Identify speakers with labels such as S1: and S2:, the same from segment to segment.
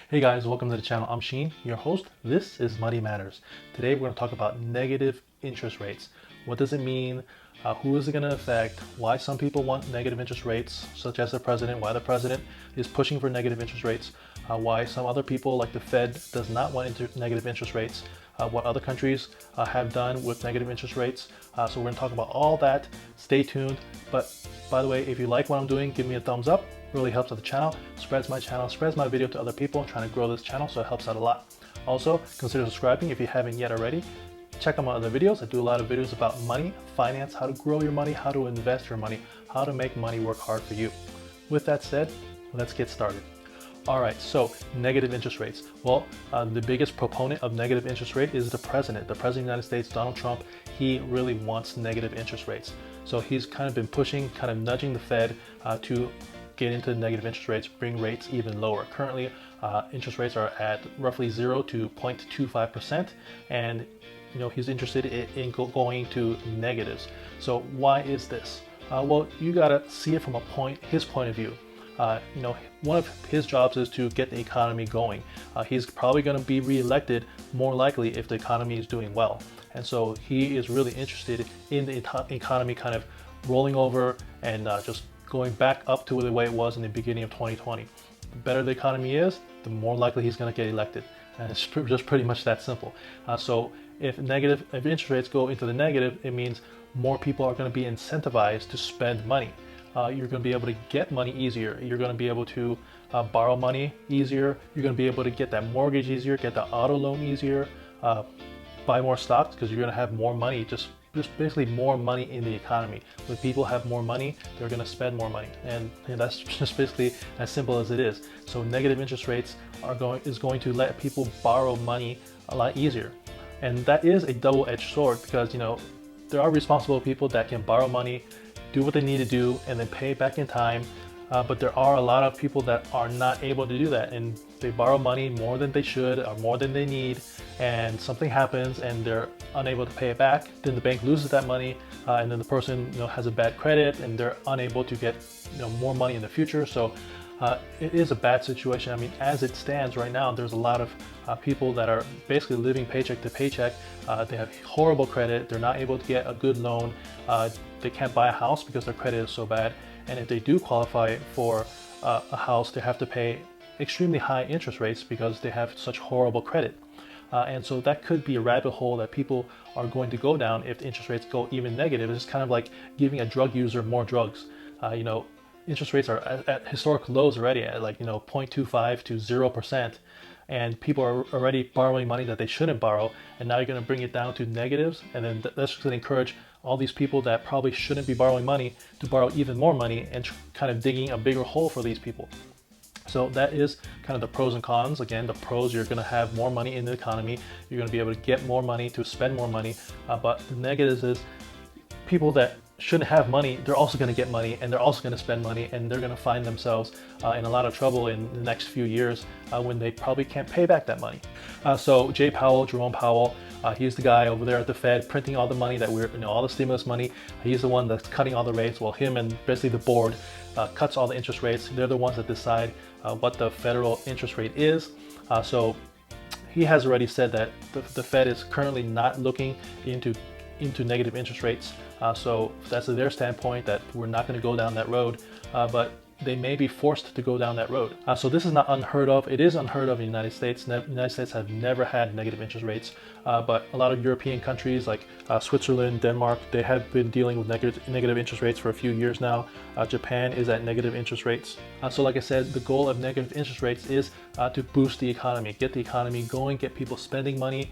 S1: Hey guys, welcome to the channel. I'm Sheen, your host. This is Money Matters. Today we're going to talk about negative interest rates. What does it mean? Who is it going to affect? Why some people want negative interest rates, such as the president, why the president is pushing for negative interest rates, why some other people like the Fed does not want negative interest rates, what other countries have done with negative interest rates. So we're going to talk about all that. Stay tuned. But by the way, if you like what I'm doing, give me a thumbs up. Really helps out the channel, spreads my video to other people. I'm trying to grow this channel, so it helps out a lot. Also, consider subscribing if you haven't yet already. Check out my other videos. I do a lot of videos about money, finance, how to grow your money, how to invest your money, how to make money work hard for you. With that said, let's get started. All right, so negative interest rates. Well, the biggest proponent of negative interest rate is the president. The president of the United States, Donald Trump. He really wants negative interest rates. So he's kind of been pushing, kind of nudging the Fed to get into negative interest rates, bring rates even lower. Currently, interest rates are at roughly 0 to 0.25%, and he's interested in going to negatives. So why is this? Well, you gotta see it from his point of view. One of his jobs is to get the economy going. He's probably going to be reelected more likely if the economy is doing well. And so he is really interested in the economy kind of rolling over and just going back up to the way it was in the beginning of 2020. The better the economy is, the more likely he's going to get elected. And it's just pretty much that simple. So if interest rates go into the negative, it means more people are going to be incentivized to spend money. You're going to be able to get money easier. You're going to be able to borrow money easier. You're going to be able to get that mortgage easier, get the auto loan easier, buy more stocks because you're going to have more money, just basically more money in the economy. When people have more money, they're going to spend more money, and that's just basically as simple as it is. So negative interest rates is going to let people borrow money a lot easier, and that is a double-edged sword because there are responsible people that can borrow money, do what they need to do, and then pay back in time. But there are a lot of people that are not able to do that, and they borrow money more than they should or more than they need, and something happens and they're unable to pay it back. Then the bank loses that money, and then the person has a bad credit and they're unable to get more money in the future. So it is a bad situation. I mean, as it stands right now, there's a lot of people that are basically living paycheck to paycheck. They have horrible credit. They're not able to get a good loan. They can't buy a house because their credit is so bad. And if they do qualify for a house, they have to pay extremely high interest rates because they have such horrible credit. And so that could be a rabbit hole that people are going to go down if the interest rates go even negative. It's kind of like giving a drug user more drugs. Interest rates are at historic lows already at 0.25 to 0%. And people are already borrowing money that they shouldn't borrow, and now you're going to bring it down to negatives, and then that's just going to encourage all these people that probably shouldn't be borrowing money to borrow even more money and kind of digging a bigger hole for these people. So that is kind of the pros and cons. Again, the pros, you're going to have more money in the economy, you're going to be able to get more money to spend more money, but the negatives is people that shouldn't have money, they're also going to get money, and they're also going to spend money, and they're going to find themselves in a lot of trouble in the next few years when they probably can't pay back that money. So Jerome Powell, he's the guy over there at the Fed printing all the money that all the stimulus money. He's the one that's cutting all the rates. Well, him and basically the board cuts all the interest rates. They're the ones that decide what the federal interest rate is. So he has already said that the Fed is currently not looking into negative interest rates. So that's their standpoint, that we're not going to go down that road, but they may be forced to go down that road. So this is not unheard of. It is unheard of in the United States. The United States have never had negative interest rates, but a lot of European countries like Switzerland, Denmark, they have been dealing with negative interest rates for a few years now. Japan is at negative interest rates. So like I said, the goal of negative interest rates is to boost the economy, get the economy going, get people spending money,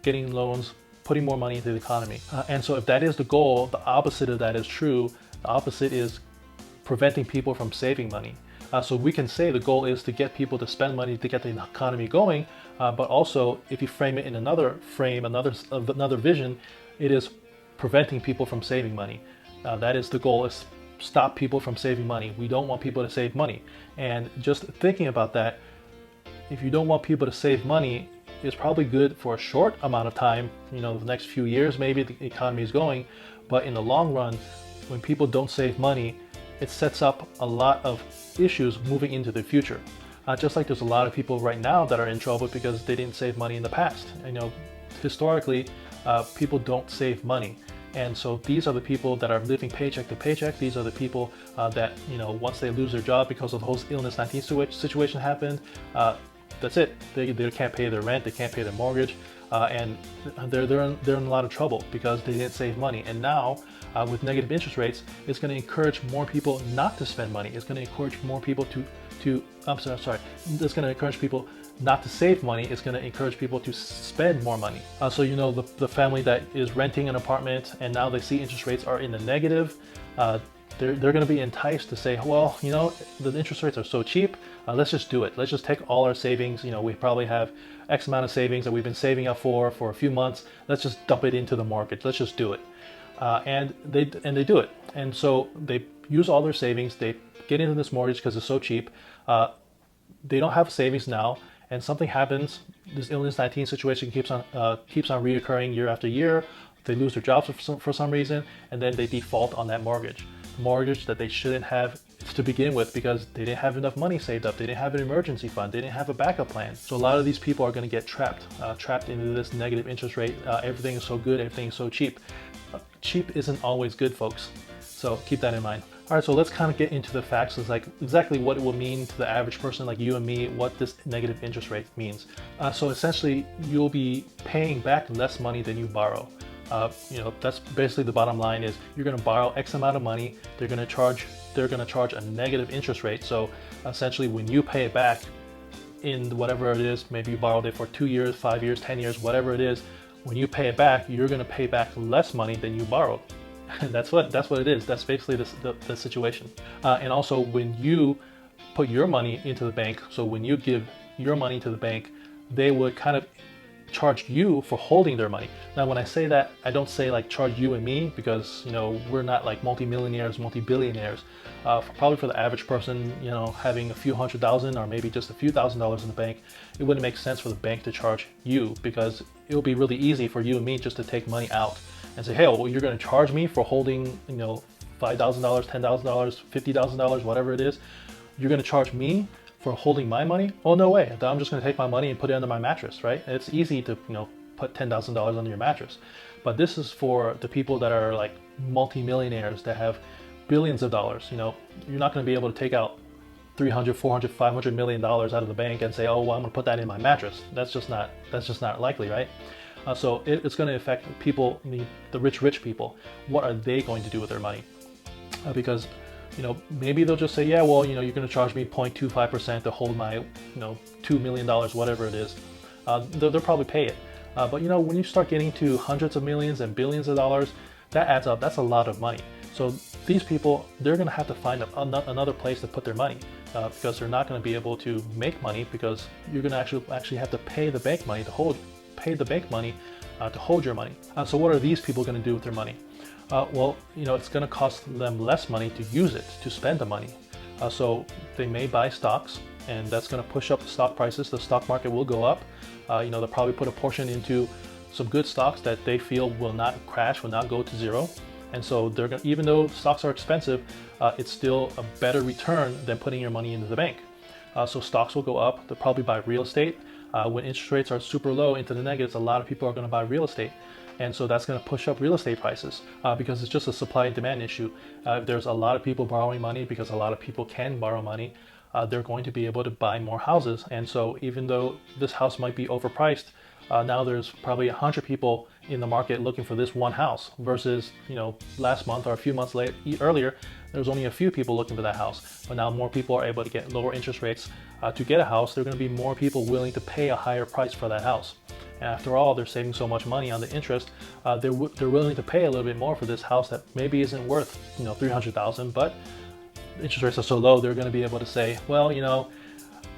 S1: getting loans, putting more money into the economy. And so if that is the goal, the opposite of that is true. The opposite is preventing people from saving money. So we can say the goal is to get people to spend money to get the economy going, but also if you frame it in another vision, it is preventing people from saving money. That is the goal, is stop people from saving money. We don't want people to save money. And just thinking about that, if you don't want people to save money, is probably good for a short amount of time, the next few years, maybe the economy is going, but in the long run, when people don't save money, it sets up a lot of issues moving into the future. Just like there's a lot of people right now that are in trouble because they didn't save money in the past. Historically, people don't save money. And so these are the people that are living paycheck to paycheck. These are the people that, once they lose their job because of the whole illness 19 situation happened, that's it. They can't pay their rent, they can't pay their mortgage, and they're in a lot of trouble because they didn't save money. And now, with negative interest rates, it's going to encourage more people not to spend money. It's going to encourage more people It's going to encourage people not to save money. It's going to encourage people to spend more money. The family that is renting an apartment and now they see interest rates are in the negative, they're going to be enticed to say, well, the interest rates are so cheap, let's just do it. Let's just take all our savings. We probably have X amount of savings that we've been saving up for a few months. Let's just dump it into the market. Let's just do it. And they do it. And so they use all their savings. They get into this mortgage because it's so cheap. They don't have savings now, and something happens. This illness 19 situation keeps on reoccurring year after year. They lose their jobs for some reason, and then they default on that mortgage that they shouldn't have to begin with because they didn't have enough money saved up. They didn't have an emergency fund. They didn't have a backup plan. So a lot of these people are going to get trapped into this negative interest rate. Everything is so good. Everything is so cheap. Cheap isn't always good, folks. So keep that in mind. All right, so let's kind of get into the facts. It's like exactly what it will mean to the average person like you and me, what this negative interest rate means. So essentially, you'll be paying back less money than you borrow. That's basically the bottom line is you're going to borrow X amount of money. They're going to charge a negative interest rate. So essentially, when you pay it back in whatever it is, maybe you borrowed it for 2 years, 5 years, 10 years, whatever it is, when you pay it back, you're going to pay back less money than you borrowed. That's what it is. That's basically the situation. And also, when you put your money into the bank, so when you give your money to the bank, they would kind of charge you for holding their money. Now, when I say that, I don't say like charge you and me because we're not like multimillionaires, multi-billionaires. Probably for the average person, having a few $100,000 or maybe just a few $1,000s in the bank, it wouldn't make sense for the bank to charge you because it would be really easy for you and me just to take money out and say, hey, well, you're going to charge me for holding, $5,000, $10,000, $50,000, whatever it is. You're going to charge me for holding my money? Oh, no way. I'm just going to take my money and put it under my mattress, right? It's easy to, put $10,000 under your mattress. But this is for the people that are like multimillionaires that have billions of dollars. You're not going to be able to take out $300, $400, $500 million out of the bank and say, oh, well, I'm going to put that in my mattress. That's just not likely, right? So it's going to affect people, the rich people. What are they going to do with their money? Because maybe they'll just say, yeah, well, you're going to charge me 0.25% to hold my, $2 million, whatever it is. They'll probably pay it. But when you start getting to hundreds of millions and billions of dollars, that adds up. That's a lot of money. So these people, they're going to have to find another place to put their money because they're not going to be able to make money because you're going to actually have to pay the bank money to hold your money. So what are these people going to do with their money? It's going to cost them less money to use it, to spend the money. So they may buy stocks, and that's going to push up the stock prices. The stock market will go up. They'll probably put a portion into some good stocks that they feel will not crash, will not go to zero. And so even though stocks are expensive, it's still a better return than putting your money into the bank. So stocks will go up. They'll probably buy real estate. When interest rates are super low into the negatives, a lot of people are going to buy real estate. And so that's going to push up real estate prices because it's just a supply and demand issue. If there's a lot of people borrowing money because a lot of people can borrow money, they're going to be able to buy more houses. And so even though this house might be overpriced, now there's probably 100 people in the market looking for this one house versus, last month or a few months earlier, there was only a few people looking for that house. But now more people are able to get lower interest rates to get a house. There are going to be more people willing to pay a higher price for that house. And after all, they're saving so much money on the interest, they're willing to pay a little bit more for this house that maybe isn't worth, $300,000, but interest rates are so low, they're going to be able to say, well,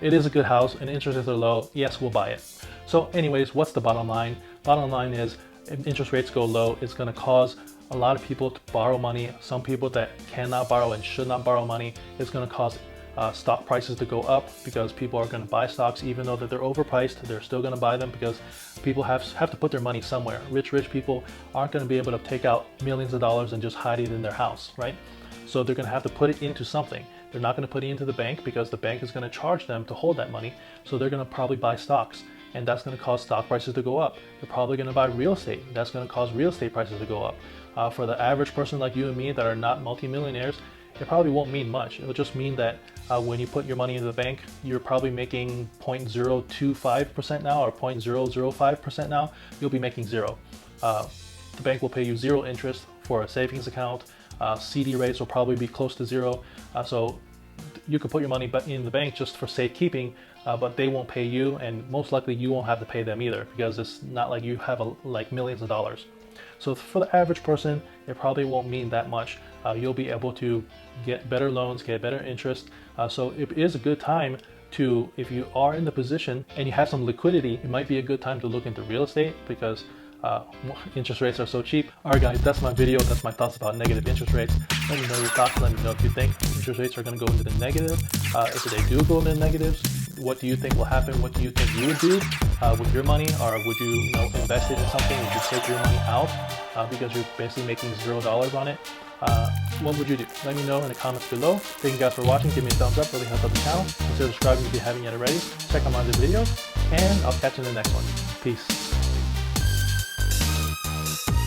S1: it is a good house and interest rates are low. Yes, we'll buy it. So anyways, what's the bottom line? Bottom line is if interest rates go low, it's going to cause a lot of people to borrow money. Some people that cannot borrow and should not borrow money. It's going to cause stock prices to go up because people are going to buy stocks even though that they're overpriced. They're still going to buy them because people have to put their money somewhere. Rich people aren't going to be able to take out millions of dollars and just hide it in their house, right? So they're going to have to put it into something. They're not going to put it into the bank because the bank is going to charge them to hold that money. So they're going to probably buy stocks, and that's going to cause stock prices to go up. They're probably going to buy real estate. That's going to cause real estate prices to go up. For the average person like you and me that are not multimillionaires, it probably won't mean much. It'll just mean that when you put your money into the bank, you're probably making 0.025% now or 0.005% now. You'll be making zero. The bank will pay you zero interest for a savings account. CD rates will probably be close to zero. So you can put your money in the bank just for safekeeping, but they won't pay you, and most likely you won't have to pay them either because it's not like you have like millions of dollars. So for the average person, it probably won't mean that much. You'll be able to get better loans, get better interest. So it is a good time to, if you are in the position and you have some liquidity, it might be a good time to look into real estate because interest rates are so cheap. All right, guys, that's my video. That's my thoughts about negative interest rates. Let me know your thoughts. Let me know if you think interest rates are going to go into the negative. If they do go into the negatives, what do you think will happen? What do you think you would do with your money? Or would you, invest it in something? Would you take your money out because you're basically making $0 on it? What would you do? Let me know in the comments below. Thank you guys for watching. Give me a thumbs up. Really helps out the channel. Consider subscribing if you haven't yet already. Check out my other videos, and I'll catch you in the next one. Peace.